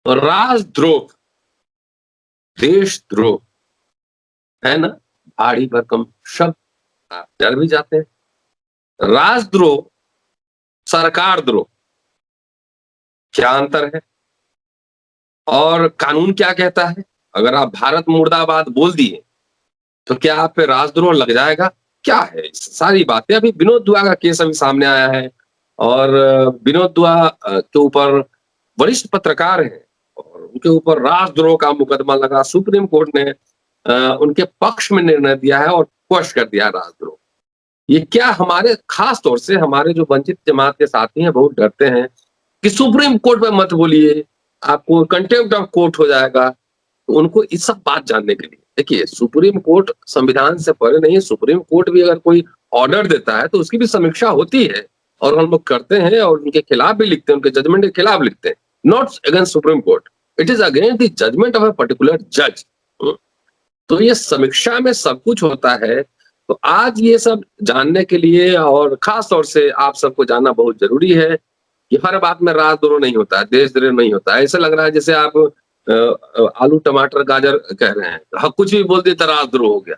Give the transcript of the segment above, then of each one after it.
और राजद्रोह, देशद्रोह, है ना? भारी भरकम शब्द आप डर भी जाते हैं। राजद्रोह, सरकार द्रोह, क्या अंतर है? और कानून क्या कहता है? अगर आप भारत मुर्दाबाद बोल दिए, तो क्या आप पे राजद्रोह लग जाएगा? क्या है? सारी बातें अभी विनोद दुआ का केस अभी सामने आया है और विनोद दुआ के ऊपर वरिष्ठ पत्रकार हैं और उनके ऊपर राजद्रोह का मुकदमा लगा। सुप्रीम कोर्ट ने उनके पक्ष में निर्णय दिया है और क्वश कर दिया राजद्रोह। ये क्या हमारे खास तौर से हमारे जो वंचित जमात के साथी हैं बहुत डरते हैं कि सुप्रीम कोर्ट में मत बोलिए, आपको कंटेम्प्ट ऑफ कोर्ट हो जाएगा। तो उनको इस सब बात जानने के लिए देखिए सुप्रीम कोर्ट संविधान से परे नहीं है। सुप्रीम कोर्ट भी अगर कोई ऑर्डर देता है तो उसकी भी समीक्षा होती है और हम लोग करते हैं और उनके खिलाफ भी लिखते हैं, उनके जजमेंट के खिलाफ लिखते हैं। Not against Supreme Court, it is against the judgement of a particular जज। तो ये समीक्षा में सब कुछ होता है। तो आज ये सब जानने के लिए और खास तौर से आप सबको जानना बहुत जरूरी है कि हर बात में राजद्रोह नहीं होता है, देशद्रोह नहीं होता है। ऐसा लग रहा है जैसे आप आलू टमाटर गाजर कह रहे हैं, हाँ, कुछ भी बोल दिए तो राजद्रोह हो गया।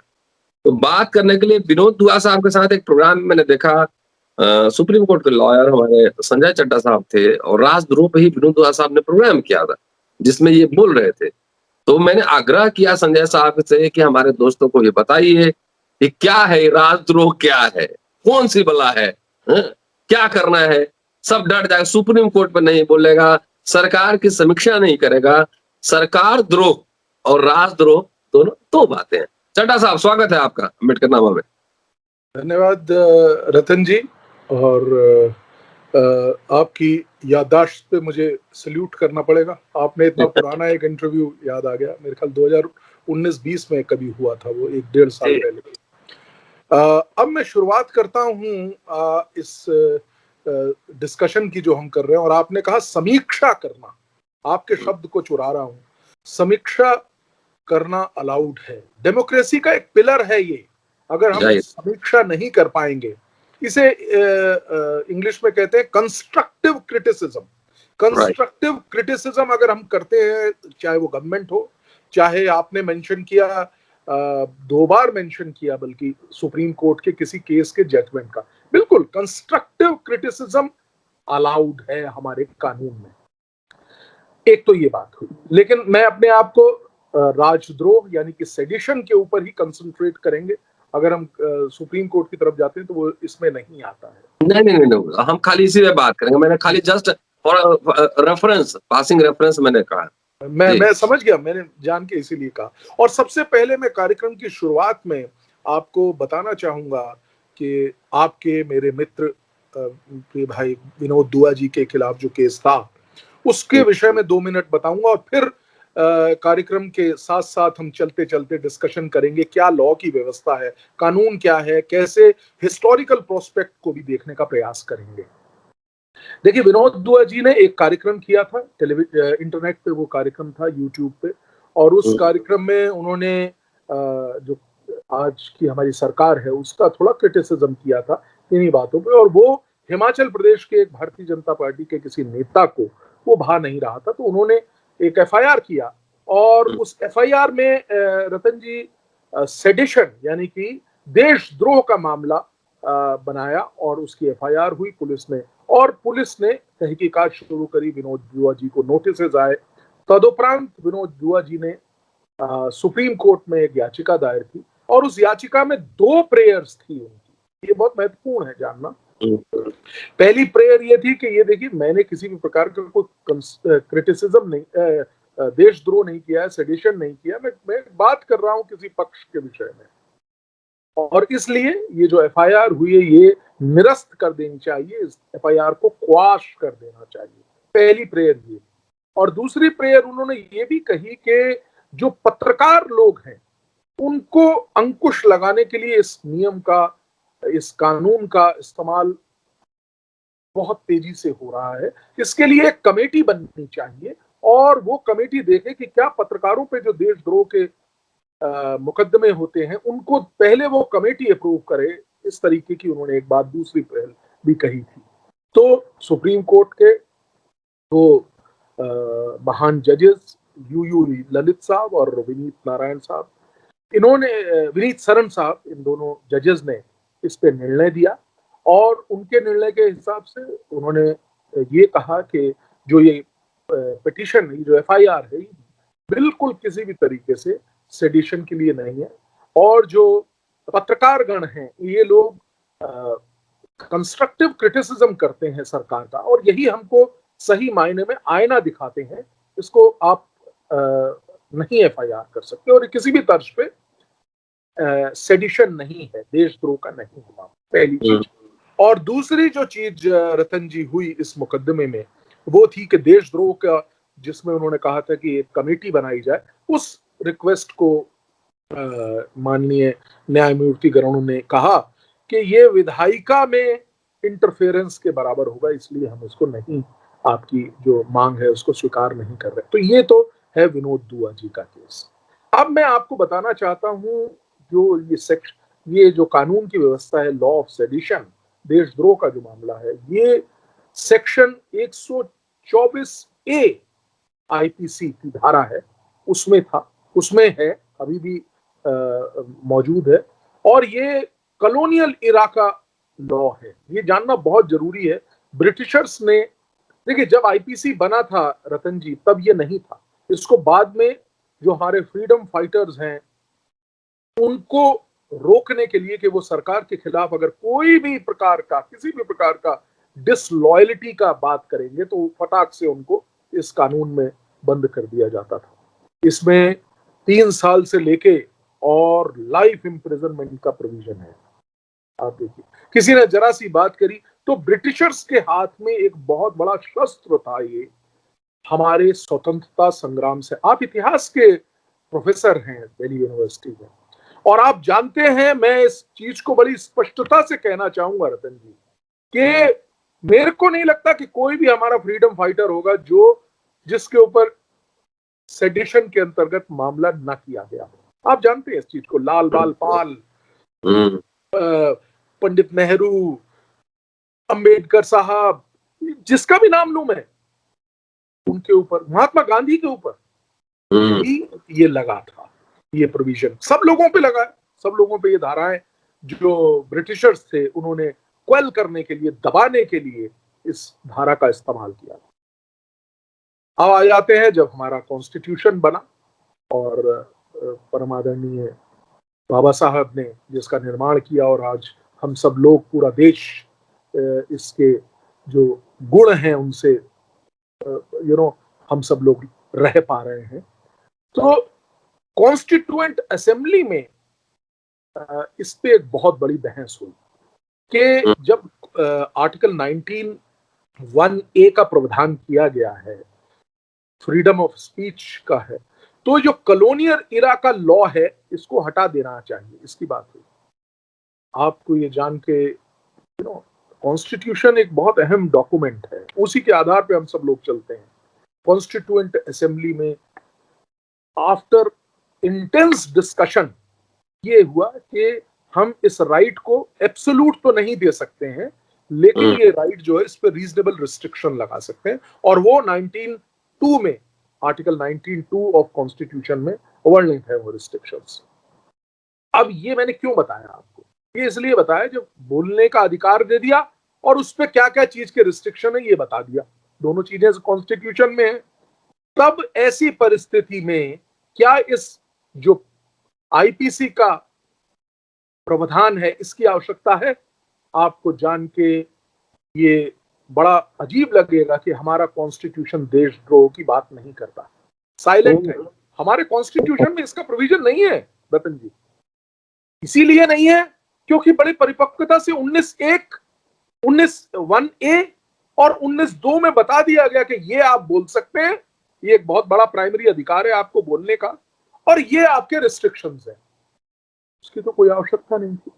तो बात करने के लिए विनोद दुआ साहब के साथ एक प्रोग्राम मैंने देखा, सुप्रीम कोर्ट के लॉयर हमारे संजय चड्ढा साहब थे और राजद्रोह पे ही विनोद दुआ साहब ने प्रोग्राम किया था जिसमें ये बोल रहे थे। तो मैंने आग्रह किया संजय साहब से कि हमारे दोस्तों को ये बताइए कि क्या है राजद्रोह, क्या है, कौन सी बला है, हैं? क्या करना है? सब डर जाए, सुप्रीम कोर्ट पर नहीं बोलेगा, सरकार की समीक्षा नहीं करेगा। सरकार द्रोह और राजद्रोह दोनों दो बातें हैं। चड्ढा साहब स्वागत है आपका अम्बेडकर नामा में। धन्यवाद रतन जी। और आपकी याददाश्त पे मुझे सल्यूट करना पड़ेगा। आपने इतना पुराना एक इंटरव्यू याद आ गया, मेरे ख्याल 2019-20 में कभी हुआ था वो, 1-1.5 साल पहले। अब मैं शुरुआत करता हूँ इस डिस्कशन की जो हम कर रहे हैं। और आपने कहा समीक्षा करना, आपके शब्द को चुरा रहा हूं। समीक्षा करना अलाउड है, डेमोक्रेसी का एक पिलर है ये। अगर हम समीक्षा नहीं कर पाएंगे, इसे इंग्लिश में कहते हैं कंस्ट्रक्टिव क्रिटिसिज्म। कंस्ट्रक्टिव क्रिटिसिज्म अगर हम करते हैं, चाहे वो गवर्नमेंट हो, चाहे आपने मेंशन किया 2 बार मेंशन किया बल्कि सुप्रीम कोर्ट के किसी केस के जजमेंट का, बिल्कुल कंस्ट्रक्टिव क्रिटिसिज्म अलाउड है हमारे कानून में। एक तो ये बात हुई, लेकिन मैं अपने आप को राजद्रोह यानी कि सेडिशन के ऊपर ही कंसंट्रेट करेंगे। अगर हम सुप्रीम कोर्ट की तरफ जाते हैं तो वो इसमें नहीं आता है। नहीं, हम खाली इसी में बात करेंगे। मैंने खाली जस्ट रेफरेंस, पासिंग रेफरेंस मैंने कहा। मैं समझ गया, मैंने जान के इसीलिए कहा। और सबसे पहले मैं कार्यक्रम की शुरुआत में आपको बताना चाहूंगा कि आपके मेरे मित्र प्रिय भाई विनोद दुआ जी के खिलाफ जो केस था उसके विषय में 2 मिनट बताऊंगा और फिर कार्यक्रम के साथ साथ हम चलते चलते डिस्कशन करेंगे क्या लॉ की व्यवस्था है, कानून क्या है, कैसे हिस्टोरिकल प्रोस्पेक्ट को भी देखने का प्रयास करेंगे। देखिए, विनोद दुआ जी ने एक कार्यक्रम किया था इंटरनेट पे, वो कार्यक्रम था यूट्यूब पे। और उस कार्यक्रम में उन्होंने जो आज की हमारी सरकार है उसका थोड़ा क्रिटिसिज्म किया था इन्हीं बातों पे। और वो हिमाचल प्रदेश के एक भारतीय जनता पार्टी के किसी नेता को वो भा नहीं रहा था, तो उन्होंने एक एफआईआर किया। और उस एफआईआर में रतन जी सेडिशन यानी कि देशद्रोह का मामला बनाया और उसकी एफआईआर हुई पुलिस ने। और पुलिस ने तहकीकात शुरू करी, विनोद दुआ जी को नोटिस आए। तदुपरांत विनोद दुआ जी ने सुप्रीम कोर्ट में एक याचिका दायर की और उस याचिका में 2 प्रेयर्स थी उनकी। ये बहुत महत्वपूर्ण है जानना। पहली प्रेयर ये थी कि ये देखिए, मैंने किसी भी प्रकार का कोई क्रिटिसिज्म नहीं, देशद्रोह नहीं किया है, सेडिशन नहीं किया, मैं बात कर रहा हूं किसी पक्ष के विषय में। और इसलिए ये जो एफआईआर हुई है ये निरस्त कर देनी चाहिए, इस एफआईआर को क्वाश कर देना चाहिए। पहली प्रेयर ये। और दूसरी प्रेयर उन्होंने ये भी कही कि जो पत्रकार लोग हैं उनको अंकुश लगाने के लिए इस नियम का, इस कानून का इस्तेमाल बहुत तेजी से हो रहा है। इसके लिए एक कमेटी बननी चाहिए और वो कमेटी देखे कि क्या पत्रकारों पे जो देशद्रोह के मुकदमे होते हैं उनको पहले वो कमेटी अप्रूव करे। इस तरीके की उन्होंने एक बात दूसरी पहल भी कही थी। तो सुप्रीम कोर्ट के जो महान जजेस यू ललित साहब और विनीत नारायण साहब, विनीत सरन साहब, इन दोनों जजेस ने इस पे निर्णय दिया और उनके निर्णय के हिसाब से उन्होंने ये कहा कि जो ये पिटीशन, जो एफआईआर है, बिल्कुल किसी भी तरीके से सेडिशन के लिए नहीं है। और जो पत्रकारगण हैं, ये लोग कंस्ट्रक्टिव क्रिटिसिज्म करते हैं सरकार का, और यही हमको सही मायने में आईना दिखाते हैं। इसको आप नहीं एफआईआर कर सकते, और किसी भी तर्ज पे सेडिशन नहीं है, देशद्रोह का नहीं हुआ, पहली चीज। और दूसरी जो चीज रतन जी हुई इस मुकदमे में, वो थी कि देशद्रोह का, जिसमें उन्होंने कहा था कि एक कमेटी बनाई जाए, उस रिक्वेस्ट को माननीय न्यायमूर्ति गणों ने कहा कि ये विधायिका में इंटरफेरेंस के बराबर होगा, इसलिए हम उसको नहीं, आपकी जो मांग है उसको स्वीकार नहीं कर रहे। तो ये तो है विनोद दुआ जी का केस। अब मैं आपको बताना चाहता हूं, जो ये जो कानून की व्यवस्था है, लॉ ऑफ सेडिशन, देशद्रोह का जो मामला है, ये सेक्शन 124A आईपीसी की धारा है, उसमें था, उसमें है, अभी भी मौजूद है। और ये कॉलोनियल इरा का लॉ है, ये जानना बहुत जरूरी है। ब्रिटिशर्स ने, देखिए जब आईपीसी बना था रतन जी, तब ये नहीं था। इसको बाद में जो हमारे फ्रीडम फाइटर्स हैं, उनको रोकने के लिए कि वो सरकार के खिलाफ अगर कोई भी प्रकार का, किसी भी प्रकार का डिसलॉयल्टी का बात करेंगे, तो फटाक से उनको इस कानून में बंद कर दिया जाता था। इसमें 3 साल से लेके और लाइफ इम्प्रिजनमेंट का प्रोविजन है। आप देखिए, किसी ने जरा सी बात करी तो ब्रिटिशर्स के हाथ में एक बहुत बड़ा शस्त्र था ये, हमारे स्वतंत्रता संग्राम से। आप इतिहास के प्रोफेसर हैं दिल्ली यूनिवर्सिटी में, और आप जानते हैं, मैं इस चीज को बड़ी स्पष्टता से कहना चाहूंगा रतन जी, कि मेरे को नहीं लगता कि कोई भी हमारा फ्रीडम फाइटर होगा जिसके ऊपर सेडिशन के अंतर्गत मामला न किया गया हो। आप जानते हैं इस चीज को, लाल बाल पाल, पंडित नेहरू, अंबेडकर साहब, जिसका भी नाम लूं मैं, उनके ऊपर, महात्मा गांधी के ऊपर भी ये लगा था, ये प्रोविजन सब लोगों पे लगा है, सब लोगों पे ये धाराएं जो ब्रिटिशर्स थे, उन्होंने क्वेल करने के लिए, दबाने के लिए इस धारा का इस्तेमाल किया। अब आ जाते हैं जब हमारा कॉन्स्टिट्यूशन बना, और परम आदरणीय बाबा साहब ने जिसका निर्माण किया, और आज हम सब लोग, पूरा देश इसके जो गुण हैं उनसे हम सब लोग रह पा रहे हैं। तो कॉन्स्टिट्यूएंट असेंबली में इस पे एक बहुत बड़ी बहस हुई कि जब आर्टिकल 19(1)A का प्रावधान किया गया है, फ्रीडम ऑफ स्पीच का है, तो जो कॉलोनियल इरा का लॉ है, इसको हटा देना चाहिए, इसकी बात हुई। आपको ये जान के, कॉन्स्टिट्यूशन एक बहुत अहम डॉक्यूमेंट है, उसी के आधार पे हम सब लोग चलते हैं। कॉन्स्टिट्यूएंट असेंबली में आफ्टर इंटेंस डिस्कशन ये हुआ कि हम इस राइट को एब्सोल्यूट तो नहीं दे सकते हैं, लेकिन ये राइट जो है, इस पे रीजनेबल रिस्ट्रिक्शन लगा सकते हैं, और वो 19(2) में, आर्टिकल 19(2) ऑफ कॉन्स्टिट्यूशन में वर्णित है वो रिस्ट्रिक्शंस। अब ये मैंने क्यों बताया आपको, ये इसलिए बताया, जब बोलने का अधिकार दे दिया और उस पे क्या क्या चीज के रिस्ट्रिक्शन है ये बता दिया, दोनों चीजें कॉन्स्टिट्यूशन में है। तब ऐसी परिस्थिति में क्या इस जो आईपीसी का प्रावधान है, इसकी आवश्यकता है? आपको जान के ये बड़ा अजीब लगेगा कि हमारा कॉन्स्टिट्यूशन देशद्रोह की बात नहीं करता, साइलेंट है। हमारे कॉन्स्टिट्यूशन में इसका प्रोविजन नहीं है रतन जी, इसीलिए नहीं है क्योंकि बड़ी परिपक्वता से 19(1)A और 19(2) में बता दिया गया कि ये आप बोल सकते हैं, ये एक बहुत बड़ा प्राइमरी अधिकार है आपको बोलने का, और ये आपके रिस्ट्रिक्शंस है, उसकी तो कोई आवश्यकता नहीं थी।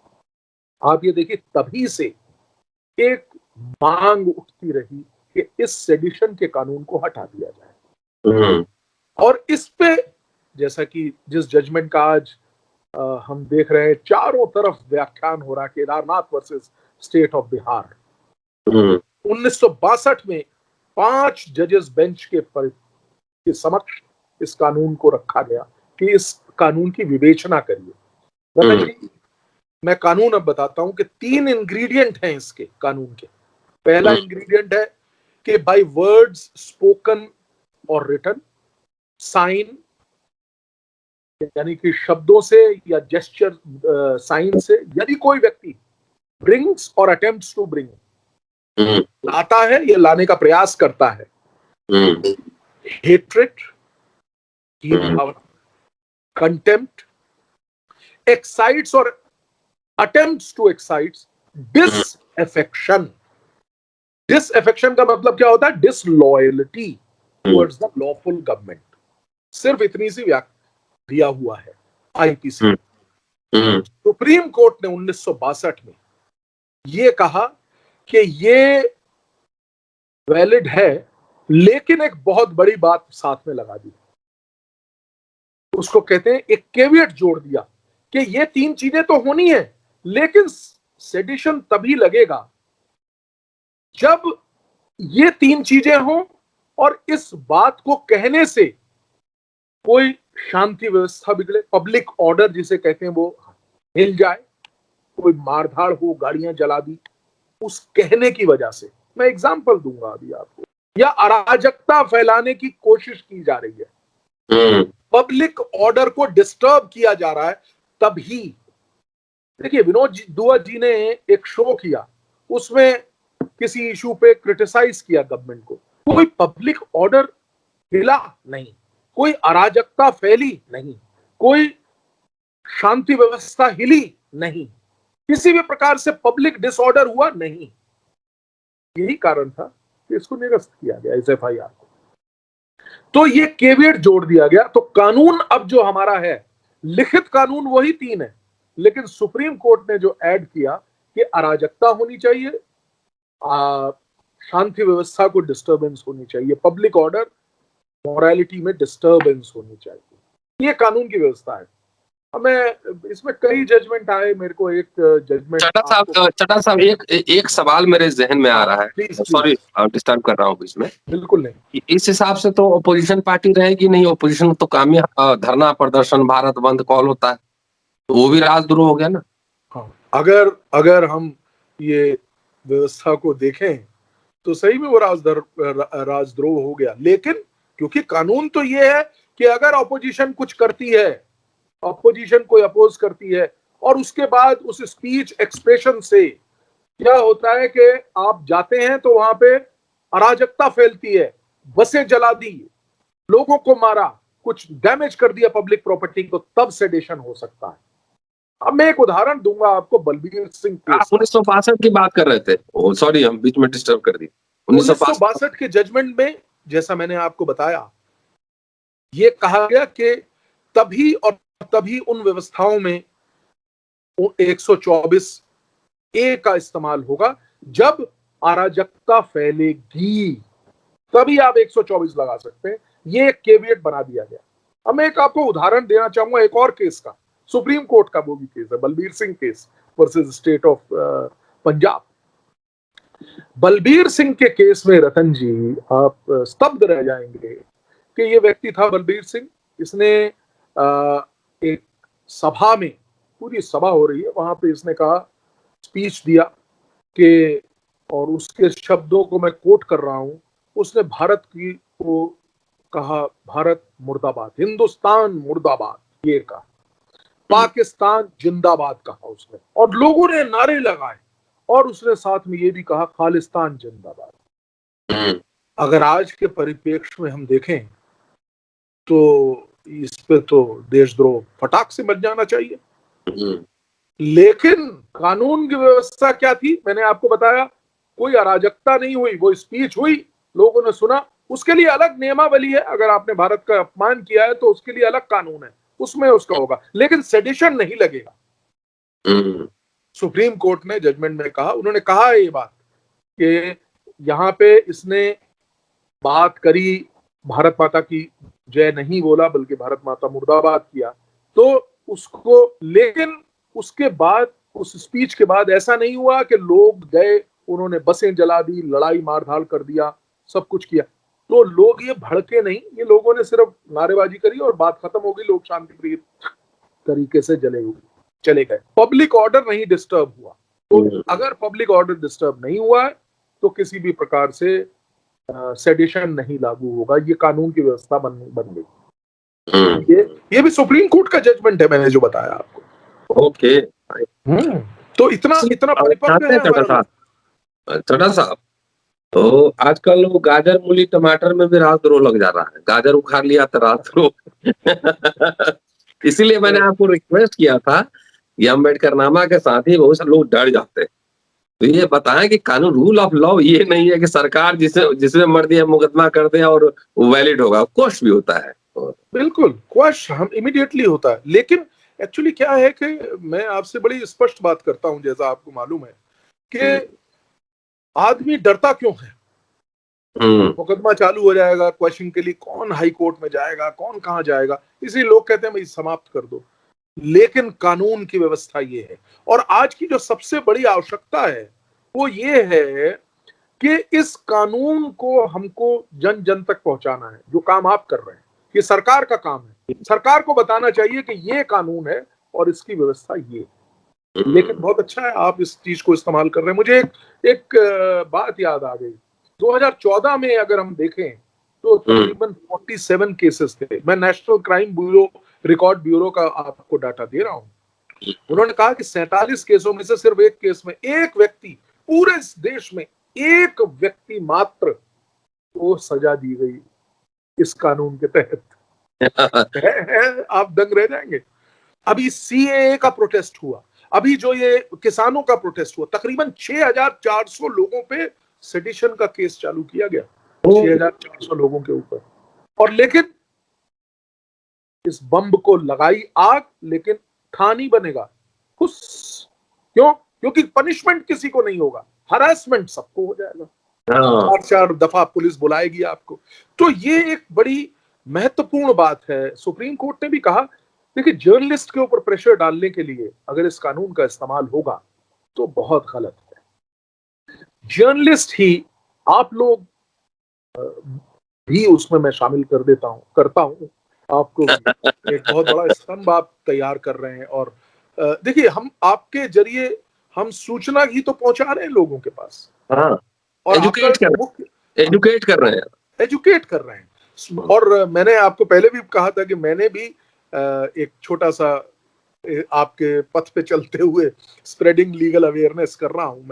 आप ये देखिए, तभी से एक मांग उठती रही कि इस सेडिशन के कानून को हटा दिया जाए। और इस पे, जैसा कि जिस जजमेंट का आज हम देख रहे हैं, चारों तरफ व्याख्यान हो रहा है, Kedarnath versus state of Bihar. 1962 में 5 जजेस बेंच के समक्ष इस कानून को रखा गया कि इस कानून की विवेचना करिए। रतन जी, मैं कानून अब बताता हूं कि 3 इंग्रेडिएंट हैं इसके कानून के। पहला इंग्रेडिएंट है कि बाय वर्ड्स स्पोकन और रिटन, साइन यानी कि शब्दों से या जेस्चर साइन से, यदि कोई व्यक्ति ब्रिंग्स और अटेम्प्ट्स टू ब्रिंग, लाता है या लाने का प्रयास करता है, हेट्रेड की भावना, कंटेम्प्ट, एक्साइट्स और attempts to excites disaffection. Disaffection का मतलब क्या होता है? Disloyalty towards the lawful government. सिर्फ इतनी सी व्याख्या दिया हुआ है आईपीसी। सुप्रीम कोर्ट ने 1962 में यह कहा कि ये वैलिड है, लेकिन एक बहुत बड़ी बात साथ में लगा दी, उसको कहते हैं एक केवियट जोड़ दिया कि ये 3 चीजें तो होनी है, लेकिन सेडिशन तभी लगेगा जब ये 3 चीजें हों और इस बात को कहने से कोई शांति व्यवस्था बिगड़े, पब्लिक ऑर्डर जिसे कहते हैं वो हिल जाए, कोई मारधाड़ हो, गाड़ियां जला दी उस कहने की वजह से। मैं एग्जांपल दूंगा अभी आपको। या अराजकता फैलाने की कोशिश की जा रही है, पब्लिक ऑर्डर को डिस्टर्ब किया जा रहा है, तभी। देखिए, विनोद दुआ जी ने एक शो किया, उसमें किसी इशू पे क्रिटिसाइज किया गवर्नमेंट को। कोई पब्लिक ऑर्डर हिला नहीं, कोई अराजकता फैली नहीं, कोई शांति व्यवस्था हिली नहीं, किसी भी प्रकार से पब्लिक डिसऑर्डर हुआ नहीं। यही कारण था कि इसको निरस्त किया गया इस एफआईआर को। तो ये केवियट जोड़ दिया गया। तो कानून अब जो हमारा है, लिखित कानून वही 3 है, लेकिन सुप्रीम कोर्ट ने जो ऐड किया कि अराजकता होनी चाहिए, शांति व्यवस्था को डिस्टर्बेंस होनी चाहिए, पब्लिक ऑर्डर मॉरलिटी में डिस्टर्बेंस होनी चाहिए, ये कानून की व्यवस्था है। अब मैं इसमें कई जजमेंट आए, मेरे को एक जजमेंट चटा साहब एक सवाल मेरे जहन में आ रहा है, सॉरी डिस्टर्ब कर रहा हूँ इसमें। बिल्कुल नहीं। इस हिसाब से तो अपोजिशन पार्टी रहेगी नहीं, अपोजिशन तो काम ही धरना प्रदर्शन, भारत बंद कॉल होता है, तो वो भी राजद्रोह हो गया ना। हाँ, अगर हम ये व्यवस्था को देखें तो सही में वो राजद्रोह हो गया। लेकिन क्योंकि कानून तो ये है कि अगर ऑपोजिशन कुछ करती है, ऑपोजिशन कोई अपोज करती है, और उसके बाद उस स्पीच एक्सप्रेशन से क्या होता है कि आप जाते हैं तो वहां पे अराजकता फैलती है, बसें जला दी, लोगों को मारा, कुछ डैमेज कर दिया पब्लिक प्रॉपर्टी को, तब सेडेशन हो सकता है। अब मैं एक उदाहरण दूंगा आपको, बलबीर सिंह केस। 1962 की बात कर रहे थे, सॉरी हम बीच में डिस्टर्ब कर दी। 1962 के जजमेंट में जैसा मैंने आपको बताया, ये कहा गया कि तभी और तभी उन व्यवस्थाओं में 124 ए का इस्तेमाल होगा जब अराजकता फैलेगी, तभी आप 124 लगा सकते हैं। ये एक केवियट बना दिया गया। अब मैं एक आपको उदाहरण देना चाहूंगा एक और केस का, सुप्रीम कोर्ट का वो भी केस है, Balbir Singh case versus state of Punjab. Balbir Singh के केस में रतन जी, आप स्तब्ध रह जाएंगे कि ये व्यक्ति था बलबीर सिंह। इसने एक सभा में, पूरी सभा हो रही है, वहां पे इसने कहा, स्पीच दिया कि, और उसके शब्दों को मैं कोट कर रहा हूं, उसने भारत की को कहा, भारत मुर्दाबाद, हिंदुस्तान मुर्दाबाद, ये कहा, पाकिस्तान जिंदाबाद कहा उसने, और लोगों ने नारे लगाए, और उसने साथ में ये भी कहा, खालिस्तान जिंदाबाद। अगर आज के परिप्रेक्ष्य में हम देखें तो इस पे तो देशद्रोह फटाक से मच जाना चाहिए। लेकिन कानून की व्यवस्था क्या थी, मैंने आपको बताया, कोई अराजकता नहीं हुई, वो स्पीच हुई, लोगों ने सुना, उसके लिए अलग नियमावली है। अगर आपने भारत का अपमान किया है तो उसके लिए अलग कानून है, उसमें उसका होगा, लेकिन सेडिशन नहीं लगेगा। सुप्रीम कोर्ट ने जजमेंट में कहा, उन्होंने कहा ये बात कि यहां पे इसने बात करी, भारत माता की जय नहीं बोला, बल्कि भारत माता मुर्दाबाद किया, तो उसको, लेकिन उसके बाद, उस स्पीच के बाद ऐसा नहीं हुआ कि लोग गए, उन्होंने बसें जला दी, लड़ाई मारधाड़ कर दिया, सब कुछ किया। तो लोग ये भड़के नहीं, ये लोगों ने सिर्फ नारेबाजी करी और बात खत्म हो गई, लोग शांति प्रिय तरीके से चले गए। पब्लिक ऑर्डर नहीं डिस्टर्ब हुआ। तो अगर पब्लिक ऑर्डर डिस्टर्ब नहीं हुआ है तो किसी भी प्रकार से सेडिशन नहीं लागू होगा, ये कानून की व्यवस्था बन गई। ये भी सुप्रीम कोर्ट का जजमेंट है, मैंने जो बताया आपको। ओके। तो इतना परिपक्व है हमारा। चड्ढा साहब, तो आजकल वो गाजर मूली टमाटर में भी राजद्रोह लग जा रहा है। गाजर उखाड़ लिया तो राजद्रोह। इसीलिए मैंने आपको रिक्वेस्ट किया था कि अम्बेडकर नामा के साथ ही बहुत से लोग डर जाते हैं। तो ये बताएं कि कानून, रूल ऑफ लॉ ये नहीं है कि सरकार जिसमें मर्जी है मुकदमा कर दे और वैलिड होगा, क्वेश भी होता है। बिल्कुल क्वेश हम इमीडिएटली होता है। लेकिन एक्चुअली क्या है कि मैं आपसे बड़ी स्पष्ट बात करता हूं, जैसा आपको मालूम है कि आदमी डरता क्यों है। मुकदमा चालू हो जाएगा, क्वेश्चन के लिए कौन हाई कोर्ट में जाएगा, कौन कहां जाएगा, इसलिए लोग कहते हैं भाई समाप्त कर दो। लेकिन कानून की व्यवस्था ये है, और आज की जो सबसे बड़ी आवश्यकता है वो ये है कि इस कानून को हमको जन जन तक पहुंचाना है। जो काम आप कर रहे हैं ये सरकार का काम है। सरकार को बताना चाहिए कि ये कानून है और इसकी व्यवस्था ये। लेकिन बहुत अच्छा है आप इस चीज को इस्तेमाल कर रहे हैं। मुझे एक बात याद आ गई। 2014 में अगर हम देखें तो तकरीबन 47 केसेस थे। मैं national crime bureau, record bureau का आपको डाटा दे रहा हूं। उन्होंने कहा कि 47 केसों में से सिर्फ एक केस में एक व्यक्ति, पूरे देश में एक व्यक्ति मात्र को सजा दी गई इस कानून के तहत। आप दंग रह जाएंगे। अभी सीएए का प्रोटेस्ट हुआ, अभी जो ये किसानों का प्रोटेस्ट हुआ, तकरीबन 6400 लोगों पे सेडिशन का केस चालू किया गया, 6400 लोगों के ऊपर। और लेकिन इस बम को लगाई आग, लेकिन था नहीं बनेगा। क्यों? क्योंकि पनिशमेंट किसी को नहीं होगा, हरासमेंट सबको हो जाएगा। 4 दफा पुलिस बुलाएगी आपको। तो ये एक बड़ी महत्वपूर्ण बात है। सुप्रीम कोर्ट ने भी कहा, देखिए जर्नलिस्ट के ऊपर प्रेशर डालने के लिए अगर इस कानून का इस्तेमाल होगा तो बहुत गलत है। जर्नलिस्ट ही, आप लोग भी उसमें मैं शामिल करता हूं आपको। एक बहुत बड़ा स्तंभ आप तैयार कर रहे हैं। और देखिए, हम आपके जरिए हम सूचना ही तो पहुंचा रहे हैं लोगों के पास। और एजुकेट कर रहे हैं। और मैंने आपको पहले भी कहा था कि मैंने भी एक छोटा सा आपके पथ पे चलते हुए स्प्रेडिंग लीगल अवेयरनेस कर रहा हूं।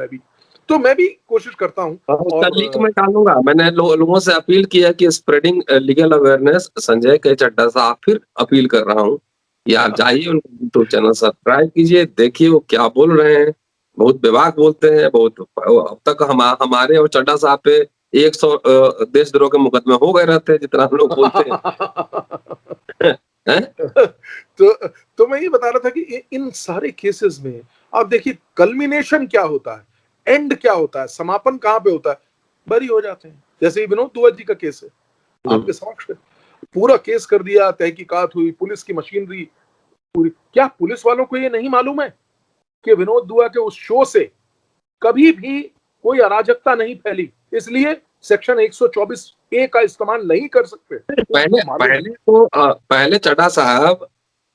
मैं भी कोशिश करता हूं। और लिंक में डालूंगा। मैंने लोगों से अपील किया कि स्प्रेडिंग लीगल अवेयरनेस संजय के चड्ढा साहब, फिर अपील कर रहा हूँ कि आप जाइए उनका यूट्यूब चैनल सब्सक्राइब कीजिए, देखिए वो क्या बोल रहे हैं। बहुत बेबाक बोलते हैं। बहुत अब तक हमारे और चड्ढा साहब पे 100 देशद्रोह के मुकदमे हो गए रहते हैं, जितना हम लोग बोलते हैं। तो मैं ये बता रहा था कि इन सारे केसेस में आप देखिए कल्मिनेशन क्या होता है, एंड क्या होता है, समापन कहां पे होता है, बरी हो जाते हैं। जैसे ही विनोद दुआ जी का केस है, आपके समक्ष पूरा केस कर दिया, तहकीकात हुई, पुलिस की मशीनरी पूरी। क्या पुलिस वालों को ये नहीं मालूम है कि विनोद दुआ के उस शो से कभी भी कोई अराजकता नहीं फैली, इसलिए सेक्शन 124A का इस्तेमाल नहीं कर सकते। पहले चड्ढा साहब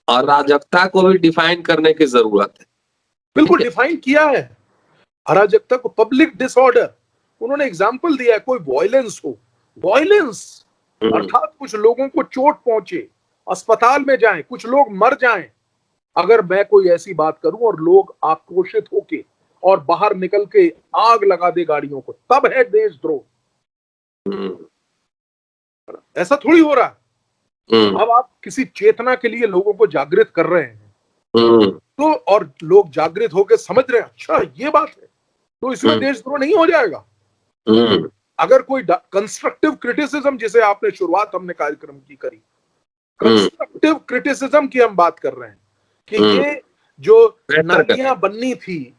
अराजकता को भी डिफाइन करने की जरूरत है। बिल्कुल डिफाइन किया है अराजकता को, पब्लिक डिसऑर्डर। उन्होंने एग्जाम्पल दिया है, कोई वायलेंस हो, वायलेंस अर्थात कुछ लोगों को चोट पहुंचे, अस्पताल में जाएं, कुछ लोग मर जाएं। अगर मैं कोई ऐसी बात करूं और लोग आक्रोशित होके और बाहर निकल के आग लगा दे गाड़ियों को, तब है देशद्रोह। ऐसा थोड़ी हो रहा है। अब आप किसी चेतना के लिए लोगों को जागृत कर रहे हैं, तो और लोग जागृत होकर समझ रहे हैं, अच्छा ये बात है, तो इसमें देशद्रोह नहीं हो जाएगा। अगर कोई कंस्ट्रक्टिव क्रिटिसिज्म, जिसे आपने शुरुआत हमने कार्यक्रम की करी, कंस्ट्रक्टिव क्रिटिसिज्म की हम बात कर रहे हैं कि ये जो नालियां बननी थी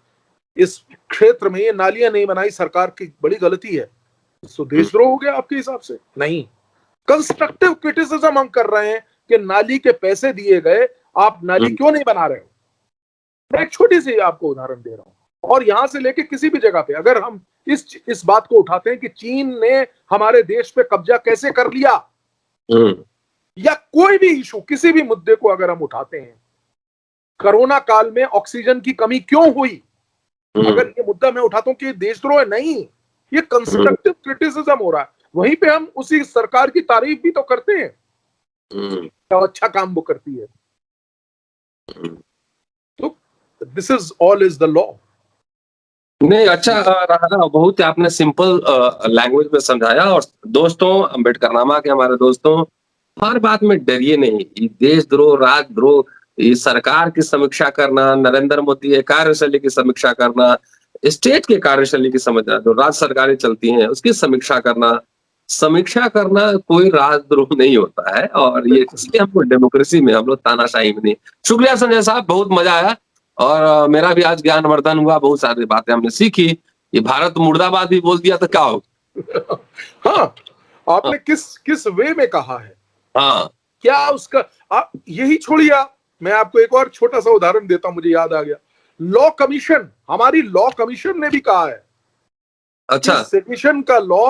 इस क्षेत्र में, ये नालियां नहीं बनाई, सरकार की बड़ी गलती है, तो देशद्रोह हो गया आपके हिसाब से? नहीं। कंस्ट्रक्टिव क्रिटिसिज्म हम कर रहे हैं कि नाली के पैसे दिए गए, आप नाली क्यों नहीं बना रहे हो। मैं एक छोटी सी आपको उदाहरण दे रहा हूं, और यहां से लेके किसी भी जगह पे अगर हम इस बात को उठाते हैं कि चीन ने हमारे देश पे कब्जा कैसे कर लिया, या कोई भी इशू, किसी भी मुद्दे को अगर हम उठाते हैं, कोरोना काल में ऑक्सीजन की कमी क्यों हुई, अगर ये मुद्दा मैं उठाता हूं कि देशद्रोह नहीं, ये कंस्ट्रक्टिव क्रिटिसिज्म हो रहा है, वहीं पे हम उसी सरकार की तारीफ भी तो करते हैं, तो अच्छा काम वो करती है। तो this is all is the law. नहीं, अच्छा रहा, बहुत ही आपने सिंपल लैंग्वेज में समझाया। और दोस्तों, अम्बेडकरनामा के हमारे दोस्तों, हर बात में डरिए नहीं। ये देशद्रोह, राजद्रोह, ये सरकार की समीक्षा करना, नरेंद्र मोदी के कार्यशैली की समीक्षा करना, स्टेट के कार्यशैली की समझना, जो राज्य सरकारें चलती हैं उसकी समीक्षा करना कोई राजद्रोह नहीं होता है। और ये इसलिए हमको डेमोक्रेसी में, हम लोग तानाशाही में नहीं। शुक्रिया संजय साहब, बहुत मजा आया और मेरा भी आज ज्ञानवर्धन हुआ, बहुत सारी बातें हमने सीखी। ये भारत मुर्दाबाद भी बोल दिया तो क्या होगा। हाँ, आपने किस वे में कहा है, हाँ, क्या उसका, आप यही छोड़िए, मैं आपको एक और छोटा सा उदाहरण देता हूं, मुझे याद आ गया। लॉ कमीशन, हमारी लॉ कमीशन ने भी कहा है, अच्छा, सेडिशन का लॉ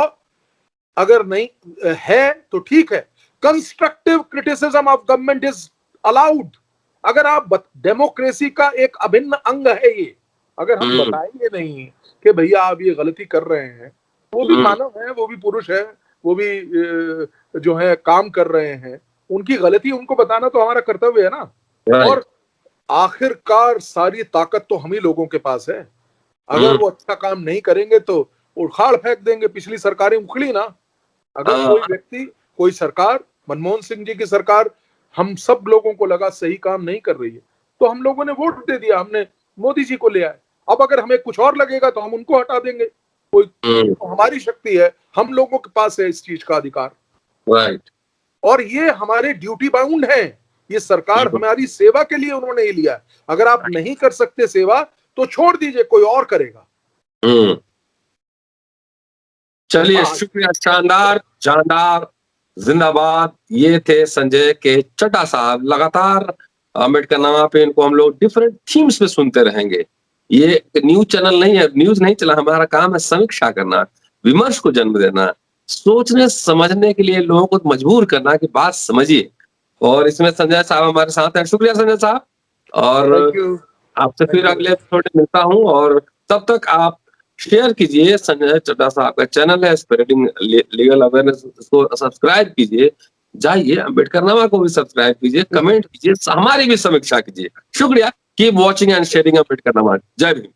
अगर नहीं है तो ठीक है, constructive criticism of government is allowed. अगर आप डेमोक्रेसी का एक अभिन्न अंग है ये, अगर हम बताएंगे नहीं कि भैया आप ये गलती कर रहे हैं, वो भी मानव है, वो भी पुरुष है, वो भी जो है काम कर रहे हैं, उनकी गलती उनको बताना तो हमारा कर्तव्य है ना। और आखिरकार सारी ताकत तो हम ही लोगों के पास है, अगर वो अच्छा काम नहीं करेंगे तो उखाड़ फेंक देंगे। पिछली सरकारें उखड़ी ना, अगर कोई व्यक्ति, कोई सरकार, मनमोहन सिंह जी की सरकार, हम सब लोगों को लगा सही काम नहीं कर रही है, तो हम लोगों ने वोट दे दिया, हमने मोदी जी को ले आए। अब अगर हमें कुछ और लगेगा तो हम उनको हटा देंगे, कोई तो हमारी शक्ति है, हम लोगों के पास है इस चीज का अधिकार। राइट। और ये हमारे ड्यूटी बाउंड है, ये सरकार हमारी सेवा के लिए उन्होंने ही लिया है। अगर आप नहीं कर सकते सेवा तो छोड़ दीजिए, कोई और करेगा। चलिए, शुक्रिया, शानदार, जानदार, जिंदाबाद। ये थे संजय के चड्ढा साहब। लगातार अम्बेडकरनामा पे इनको हम लोग डिफरेंट थीम्स पे सुनते रहेंगे। ये न्यूज चैनल नहीं है, न्यूज नहीं चला, हमारा काम है समीक्षा करना, विमर्श को जन्म देना, सोचने समझने के लिए लोगों को मजबूर करना कि बात समझिए। और इसमें संजय साहब हमारे साथ हैं। शुक्रिया संजय साहब, और आपसे फिर अगले एपिसोड में मिलता हूँ। और तब तक आप शेयर कीजिए, संजय चड्ढा साहब का चैनल है स्प्रेडिंग लीगल अवेयरनेस, उसको सब्सक्राइब कीजिए, जाइए अम्बेडकरनामा को भी सब्सक्राइब कीजिए, कमेंट कीजिए, हमारी भी समीक्षा कीजिए। शुक्रिया। Keep watching and sharing Ambedkarnama. जय भीम।